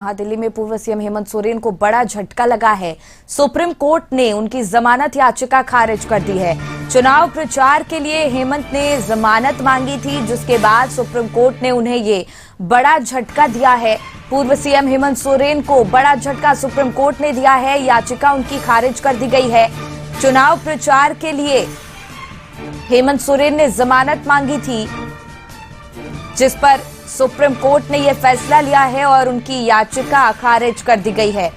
दिल्ली में पूर्व सीएम हेमंत सोरेन को बड़ा झटका लगा है। सुप्रीम कोर्ट ने उनकी जमानत याचिका खारिज कर दी है। चुनाव प्रचार के लिए हेमंत ने जमानत मांगी थी, जिसके बाद सुप्रीम कोर्ट ने उन्हें ये बड़ा झटका दिया है। पूर्व सीएम हेमंत सोरेन को बड़ा झटका सुप्रीम कोर्ट ने दिया है। याचिका उनकी खारिज कर दी गई है। चुनाव प्रचार के लिए हेमंत सोरेन ने जमानत मांगी थी, जिस पर सुप्रीम कोर्ट ने यह फैसला लिया है और उनकी याचिका खारिज कर दी गई है।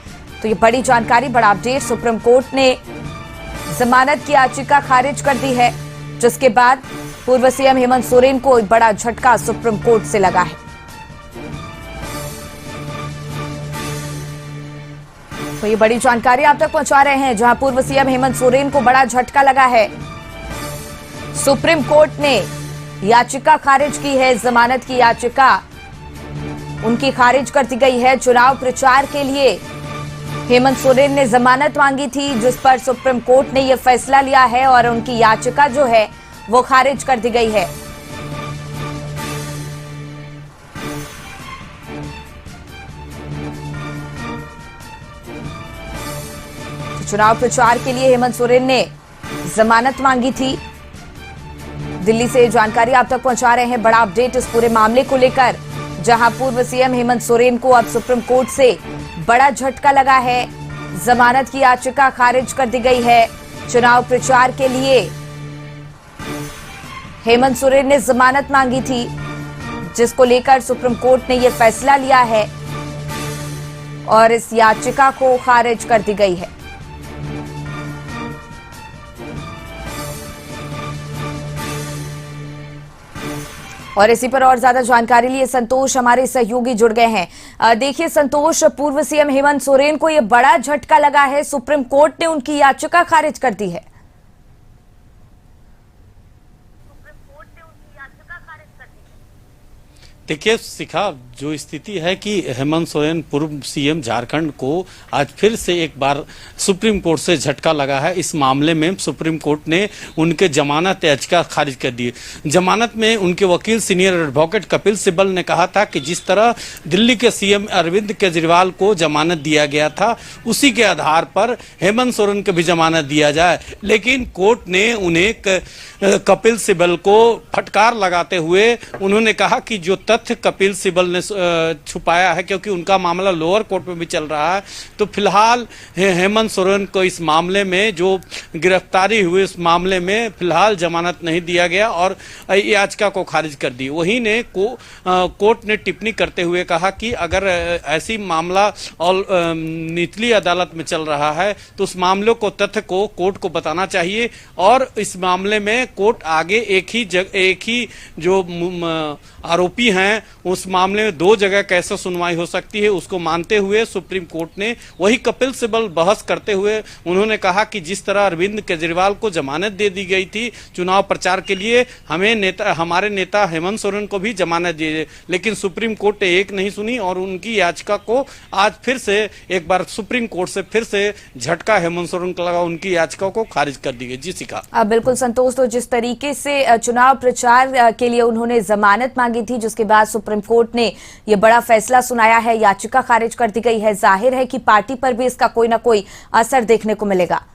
तो ये बड़ी जानकारी, बड़ा अपडेट। सुप्रीम कोर्ट ने जमानत की याचिका खारिज कर दी है, जिसके बाद पूर्व सीएम हेमंत सोरेन को एक बड़ा झटका सुप्रीम कोर्ट से लगा है। तो ये बड़ी जानकारी आप तक पहुंचा रहे हैं, जहां पूर्व सीएम हेमंत सोरेन को बड़ा झटका लगा है। सुप्रीम कोर्ट ने याचिका खारिज की है। जमानत की याचिका उनकी खारिज कर दी गई है। चुनाव प्रचार के लिए हेमंत सोरेन ने जमानत मांगी थी, जिस पर सुप्रीम कोर्ट ने यह फैसला लिया है और उनकी याचिका जो है वो खारिज कर दी गई है। तो चुनाव प्रचार के लिए हेमंत सोरेन ने जमानत मांगी थी। दिल्ली से जानकारी आप तक पहुंचा रहे हैं, बड़ा अपडेट इस पूरे मामले को लेकर, जहां पूर्व सीएम हेमंत सोरेन को अब सुप्रीम कोर्ट से बड़ा झटका लगा है। जमानत की याचिका खारिज कर दी गई है। चुनाव प्रचार के लिए हेमंत सोरेन ने जमानत मांगी थी, जिसको लेकर सुप्रीम कोर्ट ने यह फैसला लिया है और इस याचिका को खारिज कर दी गई है। और इसी पर और ज्यादा जानकारी लिए संतोष हमारे सहयोगी जुड़ गए हैं। देखिए संतोष, पूर्व सीएम हेमंत सोरेन को यह बड़ा झटका लगा है। सुप्रीम कोर्ट ने उनकी याचिका खारिज कर दी है। देखिए शिखा, जो स्थिति है कि हेमंत सोरेन पूर्व सीएम झारखंड को आज फिर से एक बार सुप्रीम कोर्ट से झटका लगा है। इस मामले में सुप्रीम कोर्ट ने उनके जमानत याचिका खारिज कर दी। जमानत में उनके वकील सीनियर एडवोकेट कपिल सिब्बल ने कहा था कि जिस तरह दिल्ली के सीएम अरविंद केजरीवाल को जमानत दिया गया था, उसी के आधार पर हेमंत सोरेन को भी जमानत दिया जाए। लेकिन कोर्ट ने उन्हें कपिल सिब्बल को फटकार लगाते हुए उन्होंने कहा कि जो तथ्य कपिल सिब्बल ने छुपाया है, क्योंकि उनका मामला लोअर कोर्ट में भी चल रहा है, तो फिलहाल हेमंत सोरेन को इस मामले में जो गिरफ्तारी हुई, इस मामले में फिलहाल जमानत नहीं दिया गया और याचिका को खारिज कर दी। वहीं ने कोर्ट ने टिप्पणी करते हुए कहा कि अगर ऐसी मामला और निचली अदालत में चल रहा है तो उस मामले को, तथ्य को कोर्ट को बताना चाहिए और इस मामले में कोर्ट आगे एक ही जो आरोपी हैं उस मामले में दो जगह कैसे सुनवाई हो सकती है, उसको मानते हुए सुप्रीम कोर्ट ने वही कपिल सिब्बल बहस करते हुए उन्होंने कहा कि जिस तरह अरविंद केजरीवाल को जमानत दे दी गई थी चुनाव प्रचार के लिए, हमारे नेता हेमंत सोरेन को भी जमानत दी, लेकिन सुप्रीम कोर्ट ने एक नहीं सुनी और उनकी याचिका को आज फिर से एक बार सुप्रीम कोर्ट से फिर से झटका हेमंत सोरेन को लगा, उनकी याचिका को खारिज कर दी गई। जी शिखा। बिल्कुल संतोष, तो जिस तरीके से चुनाव प्रचार के लिए उन्होंने जमानत मांगी थी, जिसके बाद सुप्रीम कोर्ट ने यह बड़ा फैसला सुनाया है, याचिका खारिज कर दी गई है, जाहिर है कि पार्टी पर भी इसका कोई ना कोई असर देखने को मिलेगा।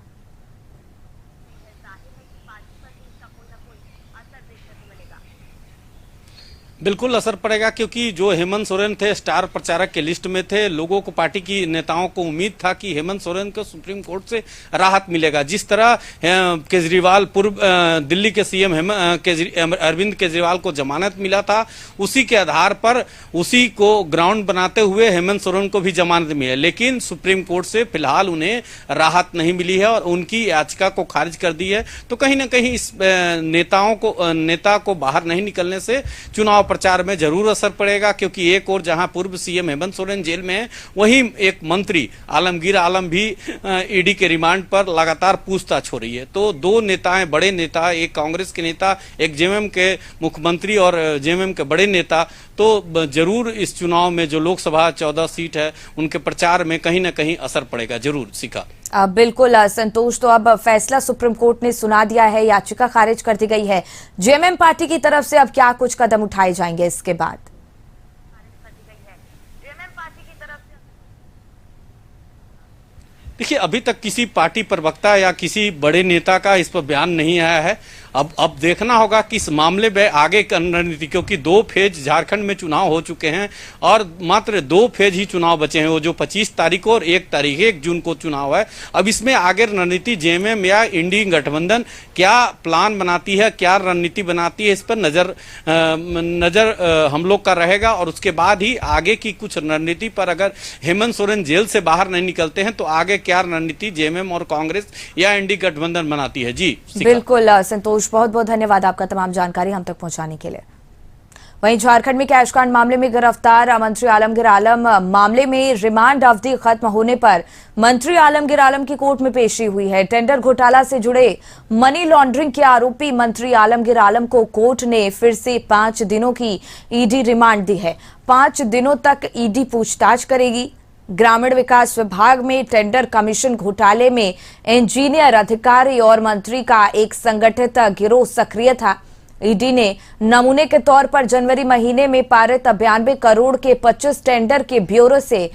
बिल्कुल असर पड़ेगा, क्योंकि जो हेमंत सोरेन थे स्टार प्रचारक के लिस्ट में थे। लोगों को, पार्टी की नेताओं को उम्मीद था कि हेमंत सोरेन को सुप्रीम कोर्ट से राहत मिलेगा। जिस तरह केजरीवाल, पूर्व दिल्ली के सीएम अरविंद केजरीवाल को जमानत मिला था, उसी के आधार पर उसी को ग्राउंड बनाते हुए हेमंत सोरेन को भी जमानत मिली, लेकिन सुप्रीम कोर्ट से फिलहाल उन्हें राहत नहीं मिली है और उनकी याचिका को खारिज कर दी है। तो कहीं ना कहीं इस नेता को बाहर नहीं निकलने से चुनाव प्रचार में जरूर असर पड़ेगा, क्योंकि एक और जहां पूर्व सीएम हेमंत सोरेन जेल में है, वहीं एक मंत्री आलमगीर आलम भी ईडी के रिमांड पर लगातार पूछताछ हो रही है। तो दो नेताएं, बड़े नेता, एक कांग्रेस के नेता, एक जेएमएम के मुख्यमंत्री और जेएमएम के बड़े नेता, तो जरूर इस चुनाव में जो लोकसभा 14 सीट है उनके प्रचार में कहीं ना कहीं असर पड़ेगा। जरूर शिखा। बिल्कुल संतोष, तो अब फैसला सुप्रीम कोर्ट ने सुना दिया है, याचिका खारिज कर दी गई है। जेएमएम पार्टी की तरफ से अब क्या कुछ कदम उठाए जाएंगे इसके बाद? देखिए, अभी तक किसी पार्टी प्रवक्ता या किसी बड़े नेता का इस पर बयान नहीं आया है। अब देखना होगा कि इस मामले में आगे की रणनीति, क्योंकि 2 फेज झारखंड में चुनाव हो चुके हैं और मात्र 2 फेज ही चुनाव बचे हैं, वो जो 25 तारीख को और 1 जून को चुनाव है। अब इसमें आगे रणनीति जेएमएम या इंडी गठबंधन क्या प्लान बनाती है, क्या रणनीति बनाती है, इस पर नजर हम लोग का रहेगा। और उसके बाद ही आगे की कुछ रणनीति पर, अगर हेमंत सोरेन जेल से बाहर नहीं निकलते हैं तो आगे क्या रणनीति जेएमएम और कांग्रेस या इंडी गठबंधन बनाती है। जी बिल्कुल संतोष, बहुत बहुत धन्यवाद आपका तमाम जानकारी हम तक पहुंचाने के लिए। वहीं झारखंड में कैश कांड मामले में गिरफ्तार मंत्री आलमगीर आलम मामले में रिमांड अवधि खत्म होने पर मंत्री आलमगीर आलम की कोर्ट में पेशी हुई है। टेंडर घोटाला से जुड़े मनी लॉन्ड्रिंग के आरोपी मंत्री आलमगीर आलम को कोर्ट ने फिर से 5 दिनों की ईडी रिमांड दी है। 5 दिनों तक ईडी पूछताछ करेगी। ग्रामीण विकास विभाग में टेंडर कमीशन घोटाले में इंजीनियर, अधिकारी और मंत्री का एक संगठित गिरोह सक्रिय था। ईडी ने नमूने के तौर पर जनवरी महीने में पारित 92 करोड़ के 25 टेंडर के ब्यूरो से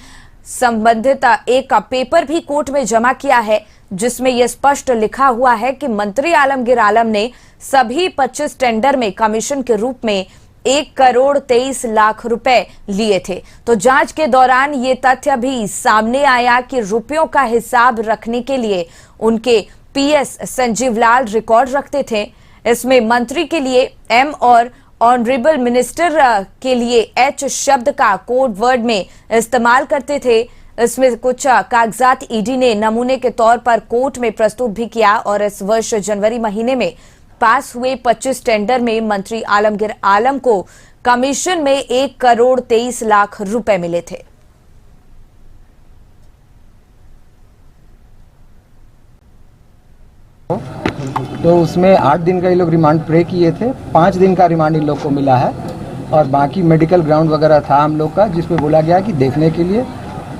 संबंधित एक पेपर भी कोर्ट में जमा किया है, जिसमें यह स्पष्ट लिखा हुआ है कि मंत्री आलमगीर आलम ने सभी 25 टेंडर में कमीशन के रूप में 1 करोड़ 23 लाख रुपए लिए थे। तो जांच के दौरान ये तथ्य भी सामने आया कि रुपयों का हिसाब रखने के लिए उनके पीएस संजीव लाल रिकॉर्ड रखते थे। इसमें मंत्री के लिए एम और ऑनरेबल मिनिस्टर के लिए एच शब्द का कोड वर्ड में इस्तेमाल करते थे। इसमें कुछ कागजात ईडी ने नमूने के तौर पर कोर्ट में प्रस्तुत भी किया और इस वर्ष जनवरी महीने में पास हुए 25 टेंडर में मंत्री आलमगीर आलम को कमीशन में 1 करोड़ 23 लाख रुपए मिले थे। तो उसमें 8 दिन का ये लोग रिमांड प्रे किए थे। 5 दिन का रिमांड इन लोग को मिला है और बाकी मेडिकल ग्राउंड वगैरह था हम लोग का, जिसमें बोला गया कि देखने के लिए,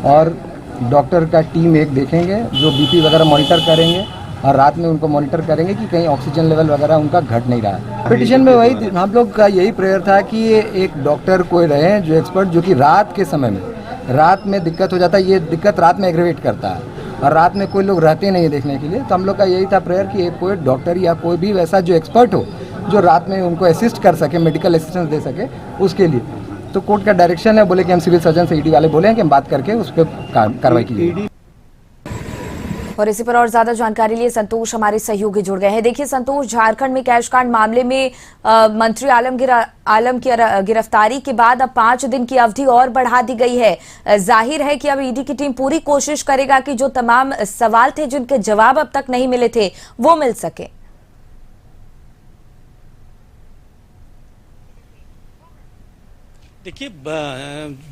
और डॉक्टर का टीम एक देखेंगे जो बीपी वगैरह मॉनिटर करेंगे और रात में उनको मॉनिटर करेंगे कि कहीं ऑक्सीजन लेवल वगैरह उनका घट नहीं रहा है। पिटिशन में वही हम लोग का यही प्रेयर था कि एक डॉक्टर कोई रहे जो एक्सपर्ट, जो कि रात के समय में, रात में दिक्कत हो जाता है, ये दिक्कत रात में एग्रेवेट करता है और रात में कोई लोग रहते नहीं है देखने के लिए। तो हम लोग का यही था प्रेयर कि एक कोई डॉक्टर या कोई भी वैसा जो एक्सपर्ट हो जो रात में उनको असिस्ट कर सके, मेडिकल असिस्टेंस दे सके, उसके लिए। तो कोर्ट का डायरेक्शन है, बोले कि हम सिविल सर्जन से ईडी वाले बोले हैं कि हम बात करके उस पर कार्रवाई की। और इसी पर और ज्यादा जानकारी लिए संतोष हमारे सहयोगी जुड़ गए हैं। देखिए संतोष, झारखंड में कैश कांड मामले में मंत्री आलमगीर आलम की गिरफ्तारी के बाद अब 5 दिन की अवधि और बढ़ा दी गई है। जाहिर है कि अब ईडी की टीम पूरी कोशिश करेगा कि जो तमाम सवाल थे जिनके जवाब अब तक नहीं मिले थे वो मिल सके। देखिए,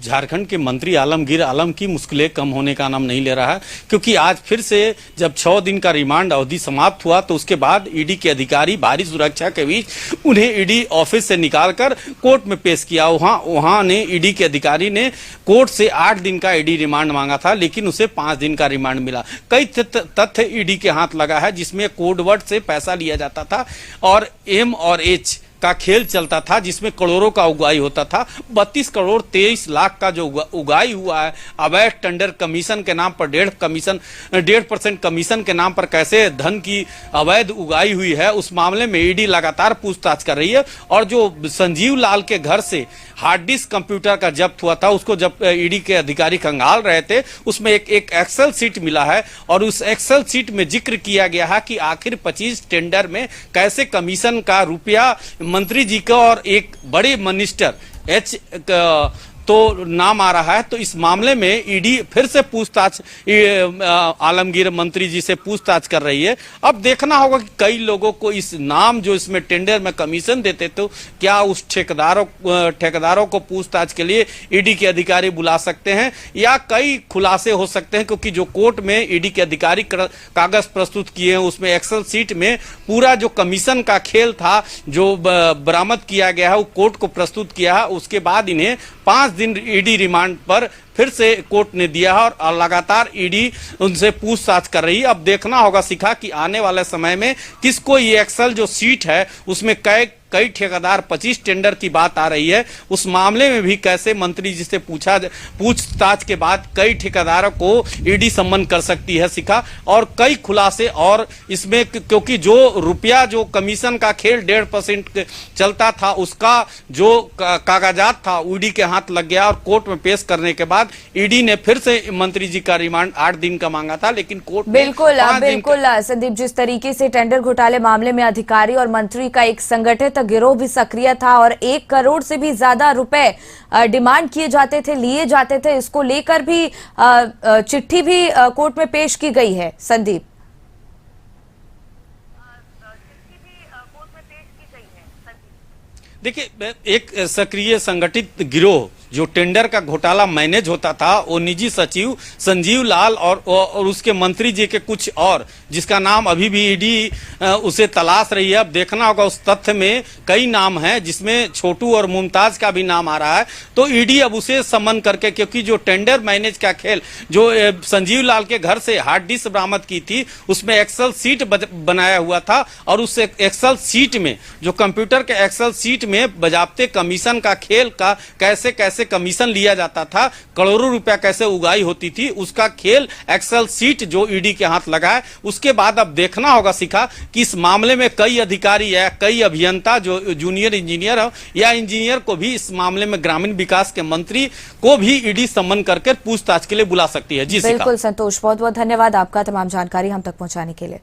झारखंड के मंत्री आलमगीर आलम की मुश्किलें कम होने का नाम नहीं ले रहा है, क्योंकि आज फिर से जब 6 दिन का रिमांड अवधि समाप्त हुआ तो उसके बाद ईडी के अधिकारी भारी सुरक्षा के बीच उन्हें ईडी ऑफिस से निकालकर कोर्ट में पेश किया। वहां ने ईडी के अधिकारी ने कोर्ट से 8 दिन का ईडी रिमांड मांगा था, लेकिन उसे 5 दिन का रिमांड मिला। कई तथ्य ईडी के हाथ लगा है, जिसमें कोडवर्ड से पैसा लिया जाता था और एम और एच का खेल चलता था, जिसमें करोड़ों का उगाही होता था। 32 करोड़ 23 लाख का जो उगाही हुआ है अवैध टेंडर कमीशन के नाम पर 1.5% कमीशन के नाम पर कैसे धन की अवैध उगाही हुई है, उस मामले में ईडी लगातार पूछताछ कर रही है। और जो संजीव लाल के घर से हार्ड डिस्क कंप्यूटर का जब्त हुआ था, उसको जब ईडी के अधिकारी खंगाल रहे थे, उसमें एक एक्सेल सीट मिला है और उस एक्सेल सीट में जिक्र किया गया है कि आखिर 25 टेंडर में कैसे कमीशन का रुपया मंत्री जी का और एक बड़े मिनिस्टर एच तो नाम आ रहा है। तो इस मामले में ईडी फिर से पूछताछ आलमगीर मंत्री जी से पूछताछ कर रही है। अब देखना होगा कि कई लोगों को इस नाम जो इसमें टेंडर में कमीशन देते तो क्या उस ठेकेदारों को पूछताछ के लिए ईडी के अधिकारी बुला सकते हैं या कई खुलासे हो सकते हैं, क्योंकि जो कोर्ट में ईडी के अधिकारी कागज प्रस्तुत किए हैं उसमें एक्सेल सीट में पूरा जो कमीशन का खेल था जो बरामद किया गया है वो कोर्ट को प्रस्तुत किया है। उसके बाद इन्हें 5 दिन ईडी रिमांड पर फिर से कोर्ट ने दिया है और लगातार ईडी उनसे पूछताछ कर रही है। अब देखना होगा शिखा कि आने वाले समय में किसको ये एक्सेल जो सीट है उसमें कई ठेकेदार 25 टेंडर की बात आ रही है, उस मामले में भी कैसे मंत्री जी से पूछताछ के बाद कई ठेकेदारों को ईडी सम्मन कर सकती है शिखा, और कई खुलासे और इसमें, क्योंकि जो रुपया जो कमीशन का खेल 1.5% चलता था उसका जो कागजात था ईडी के हाथ लग गया और कोर्ट में पेश करने के बाद ईडी ने फिर से मंत्री जी का रिमांड 8 दिन का मांगा था, लेकिन कोर्ट बिल्कुल संदीप, जिस तरीके से टेंडर घोटाले मामले में अधिकारी और मंत्री का एक संगठित गिरोह भी सक्रिय था और 1 करोड़ से भी ज्यादा रुपए डिमांड किए जाते थे, लिए जाते थे, इसको लेकर भी चिट्ठी भी कोर्ट में पेश की गई है संदीप। देखिए, एक सक्रिय संगठित गिरोह जो टेंडर का घोटाला मैनेज होता था वो निजी सचिव संजीव लाल और उसके मंत्री जी के कुछ और, जिसका नाम अभी भी ईडी उसे तलाश रही है। अब देखना होगा, उस तथ्य में कई नाम हैं जिसमें छोटू और मुमताज का भी नाम आ रहा है, तो ईडी अब उसे सम्मन करके, क्योंकि जो टेंडर मैनेज का खेल जो संजीव लाल के घर से हार्ड डिस्क बरामद की थी उसमें एक्सेल सीट बनाया हुआ था और उस एक्सेल सीट में जो कंप्यूटर के एक्सेल सीट में बजाबते कमीशन का खेल का कैसे कमीशन लिया जाता था, करोड़ों रुपया कैसे उगाई होती थी, उसका खेल एक्सेल सीट जो ईडी के हाथ लगा है। उसके बाद अब देखना होगा शिखा कि इस मामले में कई अधिकारी या कई अभियंता जो जूनियर इंजीनियर हो या इंजीनियर को भी इस मामले में ग्रामीण विकास के मंत्री को भी ईडी सम्मन करके पूछताछ के लिए बुला सकती है। जी बिल्कुल संतोष, बहुत बहुत धन्यवाद आपका तमाम जानकारी हम तक पहुंचाने के लिए।